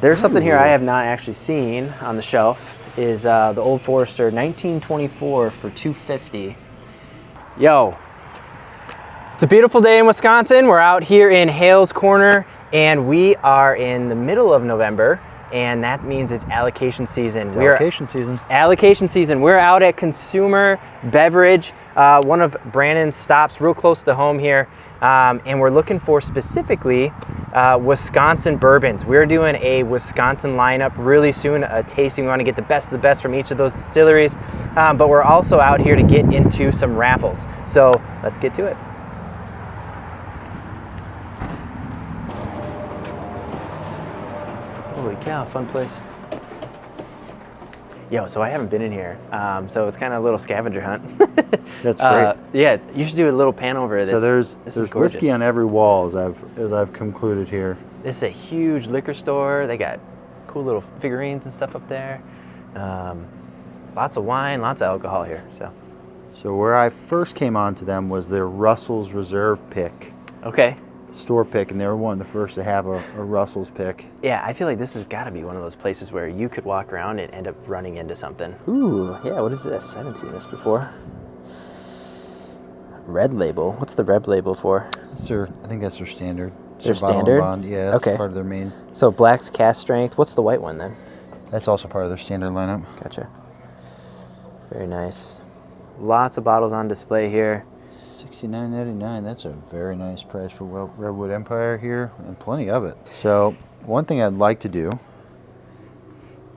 There's something here I have not actually seen on the shelf. Is the Old Forester 1924 for $2.50. Yo, it's a beautiful day in Wisconsin. We're out here in Hales Corner, and we are in the middle of November, and that means it's allocation season. Allocation season. We're out at Consumer Beverage, one of Brandon's stops real close to home here, and we're looking for specifically Wisconsin bourbons. We're doing a Wisconsin lineup really soon, a tasting. We want to get the best of the best from each of those distilleries, but we're also out here to get into some raffles. So let's get to it. Holy cow, fun place. Yo, so I haven't been in here, so it's kind of a little scavenger hunt. That's great. Yeah, you should do a little pan over this. So there's whiskey on every wall, as I've concluded here. This is a huge liquor store. They got cool little figurines and stuff up there. Lots of wine, lots of alcohol here. So where I first came onto them was their Russell's Reserve pick. Okay. Store pick, and they were one of the first to have a Russell's pick. Yeah, I feel like this has got to be one of those places where you could walk around and end up running into something. Ooh, yeah, what is this? I haven't seen this before. Red label. What's the red label for? I think that's their standard. Their standard? Bond. Yeah, that's okay. Part of their main. So black's cast strength. What's the white one then? That's also part of their standard lineup. Gotcha. Very nice. Lots of bottles on display here. $69.99. That's a very nice price for Redwood Empire here, and plenty of it. So one thing I'd like to do,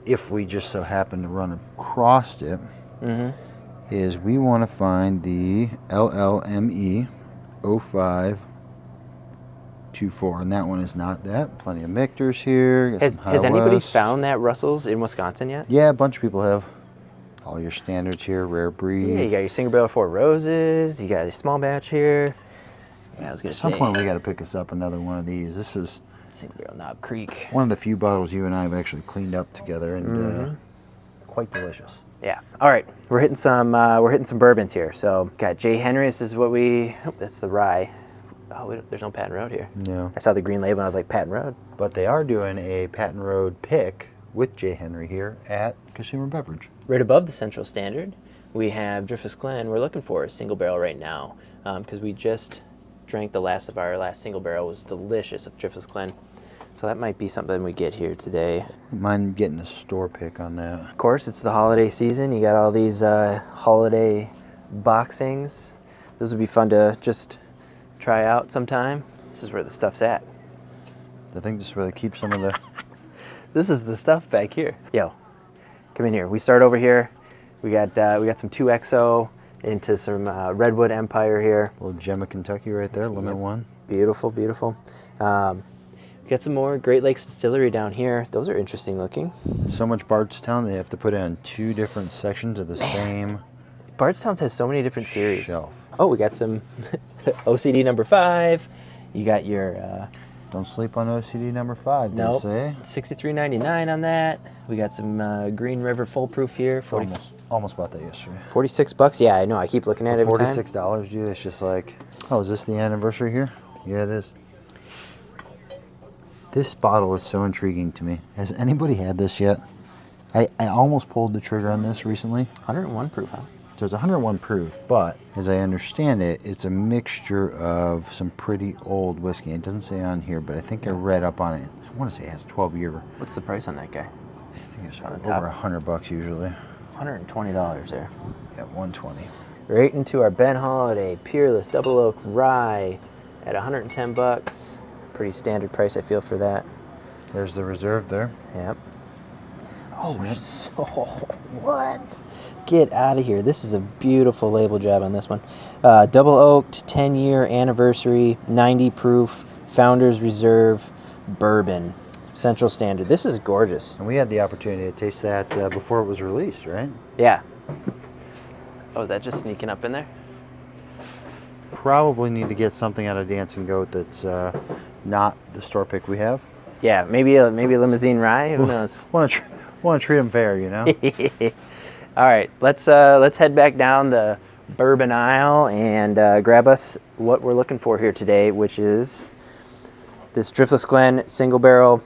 if we just so happen to run across it, is we want to find the LLME 0524, and that one is not that. Plenty of Michter's here. Has anybody found that Russell's in Wisconsin yet? Yeah, a bunch of people have. All your standards here, rare breed. Yeah, you got your single barrel Four Roses. You got a small batch here. Yeah, I was gonna say. At some point, we got to pick us up another one of these. This is single barrel Knob Creek. One of the few bottles you and I have actually cleaned up together, and quite delicious. Yeah. All right, we're hitting some bourbons here. So got J. Henry. This is what we. Oh, that's the rye. Oh, there's no Patton Road here. No. I saw the green label and I was like, Patton Road. But they are doing a Patton Road pick with J. Henry here at Consumer Beverage. Right above the Central Standard, we have Driftless Glen. We're looking for a single barrel right now because we just drank the last of our last single barrel. It was delicious of Driftless Glen. So that might be something we get here today. Mind getting a store pick on that. Of course, it's the holiday season. You got all these holiday boxings. Those would be fun to just try out sometime. This is where the stuff's at. I think this is where they keep some of the... This is the stuff back here. Yo, come in here. We start over here. We got some 2XO into some Redwood Empire here. A little gem of Kentucky right there, limit one. Beautiful, beautiful. We got some more Great Lakes Distillery down here. Those are interesting looking. So much Bardstown, they have to put it on two different sections of the same. Bardstown has so many different series. Shelf. Oh, we got some OCD number 5. You got your... Don't sleep on OCD number 5, they say. $63.99 on that. We got some Green River Full Proof here. Almost bought that yesterday. $46. Yeah, I know. I keep looking at it every time. $46, dude. It's just like, oh, is this the anniversary here? Yeah, it is. This bottle is so intriguing to me. Has anybody had this yet? I almost pulled the trigger on this recently. 101 proof, huh? So it's 101 proof, but as I understand it, it's a mixture of some pretty old whiskey. It doesn't say on here, but I think I read up on it. I want to say it has 12-year. What's the price on that guy? I think it's on the top. Over $100 usually. $120 there. Yeah, 120. Right into our Ben Holiday Peerless Double Oak Rye at $110. Pretty standard price, I feel, for that. There's the reserve there. Yep. Oh, so what? Get out of here. This is a beautiful label job on this one. Double oaked, 10-year anniversary, 90 proof, Founders Reserve Bourbon, Central Standard. This is gorgeous. And we had the opportunity to taste that before it was released, right? Yeah. Oh, is that just sneaking up in there? Probably need to get something out of Dancing Goat that's not the store pick we have. Yeah, maybe a limousine rye. Who knows? Want to treat them fair, you know. All right, let's head back down the bourbon aisle and grab us what we're looking for here today, which is this Driftless Glen single barrel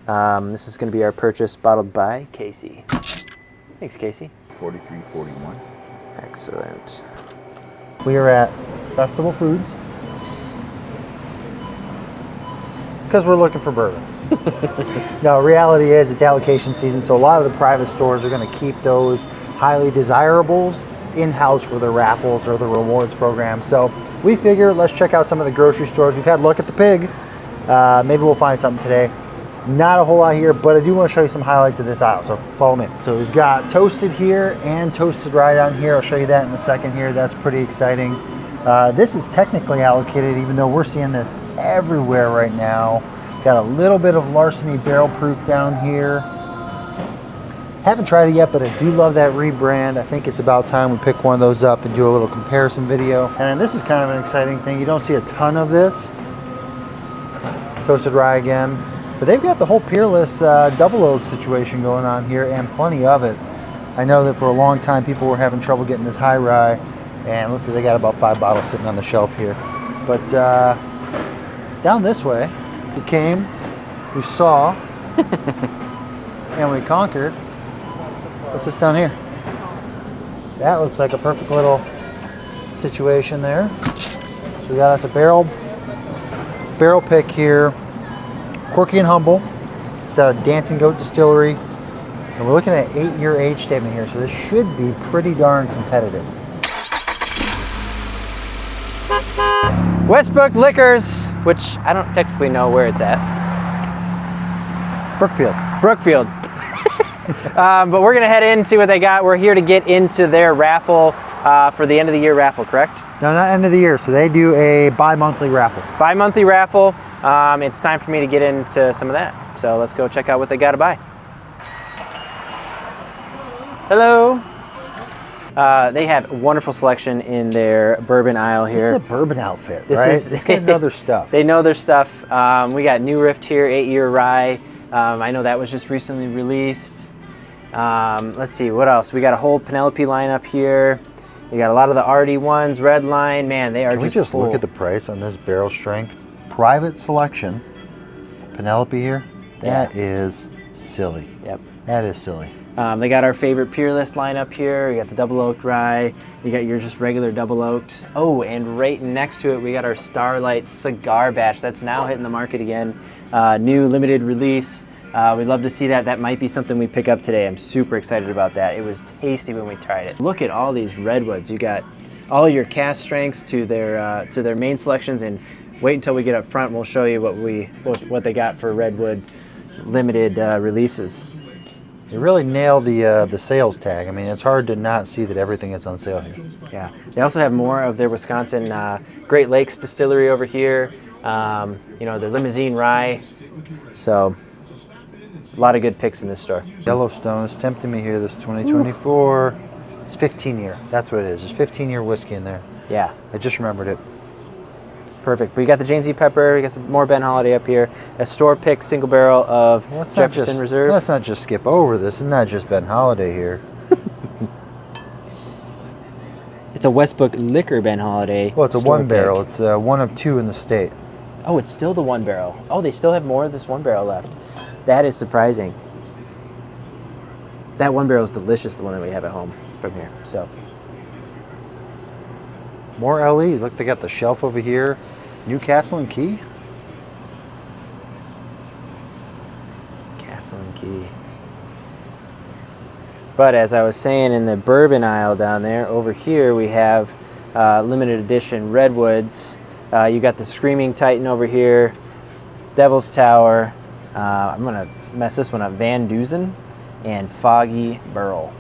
This is going to be our purchase bottled by Casey. Thanks, Casey. 4341. Excellent. We are at Festival Foods because we're looking for bourbon. No, reality is it's allocation season, so a lot of the private stores are going to keep those highly desirables in-house for their raffles or the rewards program. So we figure let's check out some of the grocery stores. We've had a look at the pig. Maybe we'll find something today. Not a whole lot here, but I do want to show you some highlights of this aisle, so follow me. So we've got toasted here and toasted rye down here. I'll show you that in a second here. That's pretty exciting. This is technically allocated, even though we're seeing this everywhere right now. Got a little bit of Larceny barrel proof down here. Haven't tried it yet, but I do love that rebrand. I think it's about time we pick one of those up and do a little comparison video. And this is kind of an exciting thing. You don't see a ton of this. Toasted rye again. But they've got the whole Peerless double oak situation going on here, and plenty of it. I know that for a long time people were having trouble getting this high rye, and looks like they got about 5 bottles sitting on the shelf here. But down this way, we came, we saw, and we conquered. What's this down here? That looks like a perfect little situation there. So we got us a barrel pick here. Quirky and humble. It's out of Dancing Goat Distillery. And we're looking at 8-year age statement here, so this should be pretty darn competitive. Westbrook Liquors, which I don't technically know where it's at. Brookfield. But we're going to head in and see what they got. We're here to get into their raffle for the end of the year raffle, correct? No, not end of the year. So they do a bi-monthly raffle. Bi-monthly raffle. It's time for me to get into some of that. So let's go check out what they got to buy. Hello. They have wonderful selection in their bourbon aisle here. This is a bourbon outfit, right? These guys know their stuff. They know their stuff. We got New Rift here, 8-year rye. I know that was just recently released. Let's see, what else? We got a whole Penelope lineup here. We got a lot of the Artie ones, Red Line. Man, they are Can we just full. look at the price on this barrel strength? Private selection, Penelope here. That is silly. Yep. That is silly. They got our favorite Peerless lineup here. You got the double oaked rye. You got your just regular double oaked. Oh, and right next to it, we got our Starlight cigar batch. That's now hitting the market again. New limited release. We'd love to see that. That might be something we pick up today. I'm super excited about that. It was tasty when we tried it. Look at all these redwoods. You got all your cast strengths to their main selections, and wait until we get up front. We'll show you what they got for redwood limited releases. They really nailed the sales tag. I mean, it's hard to not see that everything is on sale here. Yeah. They also have more of their Wisconsin Great Lakes distillery over here. Their limousine rye. So a lot of good picks in this store. Yellowstone is tempting me here. This 2024. Oof. It's 15-year. That's what it is. There's 15-year whiskey in there. Yeah. I just remembered it. Perfect. But you got the James E. Pepper. You got some more Ben Holiday up here. A store pick single barrel of Jefferson Reserve. Let's not just skip over this. It's not just Ben Holiday here. It's a Westbrook Liquor Ben Holiday. Well, it's a one barrel. It's one of 2 in the state. Oh, it's still the 1 barrel. Oh, they still have more of this 1 barrel left. That is surprising. That 1 barrel is delicious, the one that we have at home from here. So more LEs. Look, they got the shelf over here. Newcastle and Key. Castle and Key. But as I was saying, in the bourbon aisle down there, over here we have limited edition redwoods. You got the Screaming Titan over here, Devil's Tower. I'm gonna mess this one up. Van Dusen and Foggy Burl.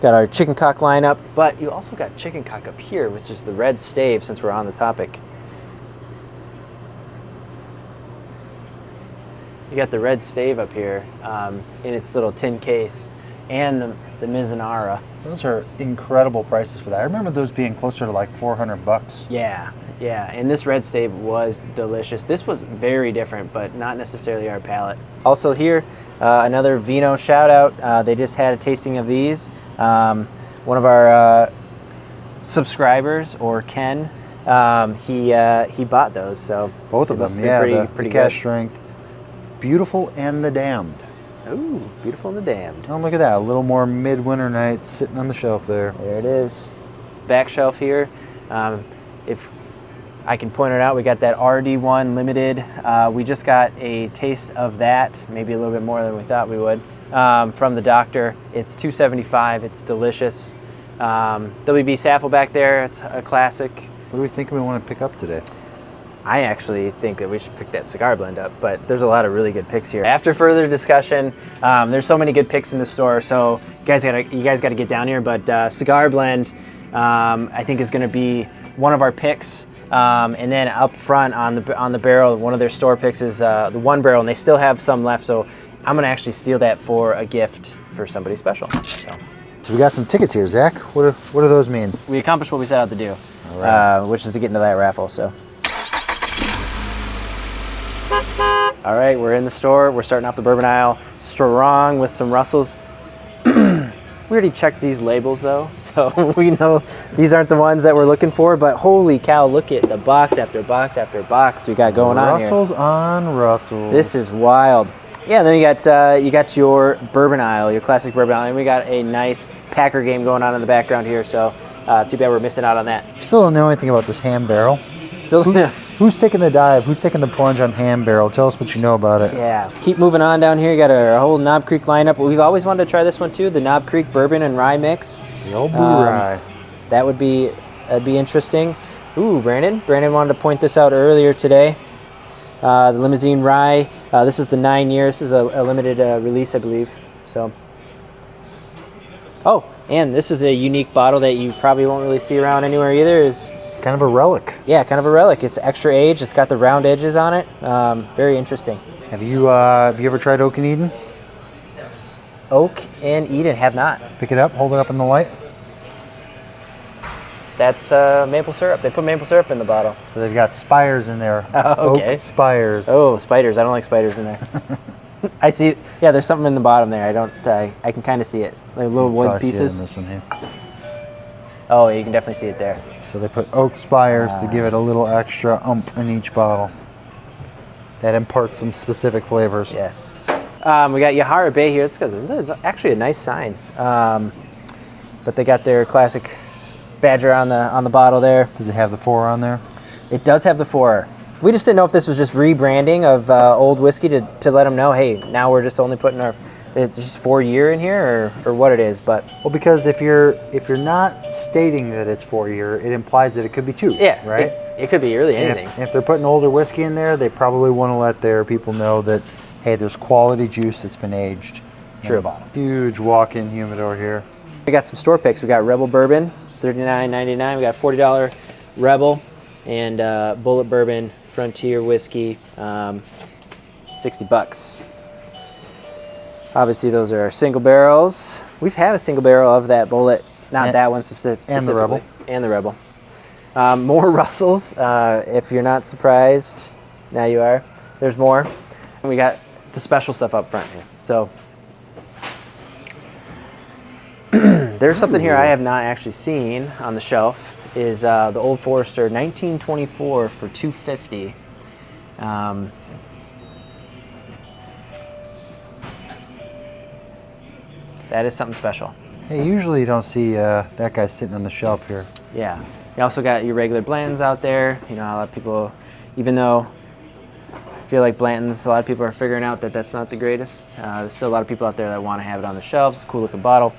Got our chicken cock lineup, but you also got chicken cock up here, which is the red stave, since we're on the topic. You got the red stave up here in its little tin case, and the Mizunara. Those are incredible prices for that. I remember those being closer to like $400. Yeah, and this red stave was delicious. This was very different, but not necessarily our palate. Also here, another Vino shout out. They just had a tasting of these. One of our subscribers, or Ken, he bought those. So Both of must them, be yeah. pretty the cask good. strength. Beautiful and the Damned. Ooh, Beautiful and the Damned. Oh, look at that. A little more midwinter night sitting on the shelf there. There it is. Back shelf here. If I can point it out, we got that RD1 limited. We just got a taste of that, maybe a little bit more than we thought we would, from the doctor. It's $2.75. It's delicious. WB Saffel back there. It's a classic. What do we think we want to pick up today? I actually think that we should pick that cigar blend up, but there's a lot of really good picks here. After further discussion, there's so many good picks in the store, so you guys gotta get down here. But cigar blend, I think is going to be one of our picks. And then up front on the barrel, one of their store picks is the one barrel, and they still have some left. So I'm going to actually steal that for a gift for somebody special. So we got some tickets here, Zach. What do those mean? We accomplished what we set out to do, All right. which is to get into that raffle. So. All right, we're in the store. We're starting off the bourbon aisle strong with some Russells. We already checked these labels though, so we know these aren't the ones that we're looking for, but holy cow, look at the box after box after box we got going on here. Russells on Russells. This is wild. Yeah, then you got your bourbon aisle, your classic bourbon aisle, and we got a nice Packer game going on in the background here, so too bad we're missing out on that. Still don't know anything about this ham barrel. Still, Who's taking the dive? Who's taking the plunge on ham barrel? Tell us what you know about it. yeah. Keep moving on down here. You got our whole Knob Creek lineup. We've always wanted to try this one too, the Knob Creek bourbon and rye mix. The old blue rye. That'd be interesting. Ooh, Brandon wanted to point this out earlier today. The limousine rye. This is the 9 years. This is a limited release, I believe. So. Oh, and this is a unique bottle that you probably won't really see around anywhere either. Is Kind of a relic. yeah, kind of a relic. It's extra aged. It's got the round edges on it. Very interesting. Have you ever tried Oak and Eden? Oak and Eden have not. Pick it up, hold it up in the light. That's maple syrup. They put maple syrup in the bottle. So they've got spires in there. Oh, okay. Oak spires. Oh, spiders. I don't like spiders in there. I see. Yeah, there's something in the bottom there. I can kind of see it. Like little wood Probably see it pieces. in this one here. Oh, you can definitely see it there. So they put oak spires to give it a little extra oomph in each bottle. That imparts some specific flavors. Yes. We got Yahara Bay here. It's actually a nice sign. But they got their classic Badger on the bottle there. Does it have the 4 on there? It does have the 4. We just didn't know if this was just rebranding of old whiskey to let them know, hey, now we're just only putting it's just 4 year in here or what it is. But Well, because if you're not stating that it's 4 year, it implies that it could be 2. yeah, right. It could be really anything. If they're putting older whiskey in there, they probably want to let their people know that, hey, there's quality juice that's been aged. True. Huge walk-in humidor here. We got some store picks. We got Rebel Bourbon, $39.99. We got $40 Rebel and Bullet Bourbon Frontier Whiskey, $60. Obviously, those are our single barrels. We've had a single barrel of that Bullet, that one specifically. And the Rebel. And the Rebel. More Russells, if you're not surprised. Now you are. There's more. And we got the special stuff up front here. So there's something here I have not actually seen on the shelf. Is the Old Forester 1924 for $2.50. That is something special. Hey, usually you don't see that guy sitting on the shelf here. Yeah. You also got your regular Blantons out there. You know, a lot of people, even though I feel like Blantons, a lot of people are figuring out that that's not the greatest. There's still a lot of people out there that want to have it on the shelves. Cool looking bottle.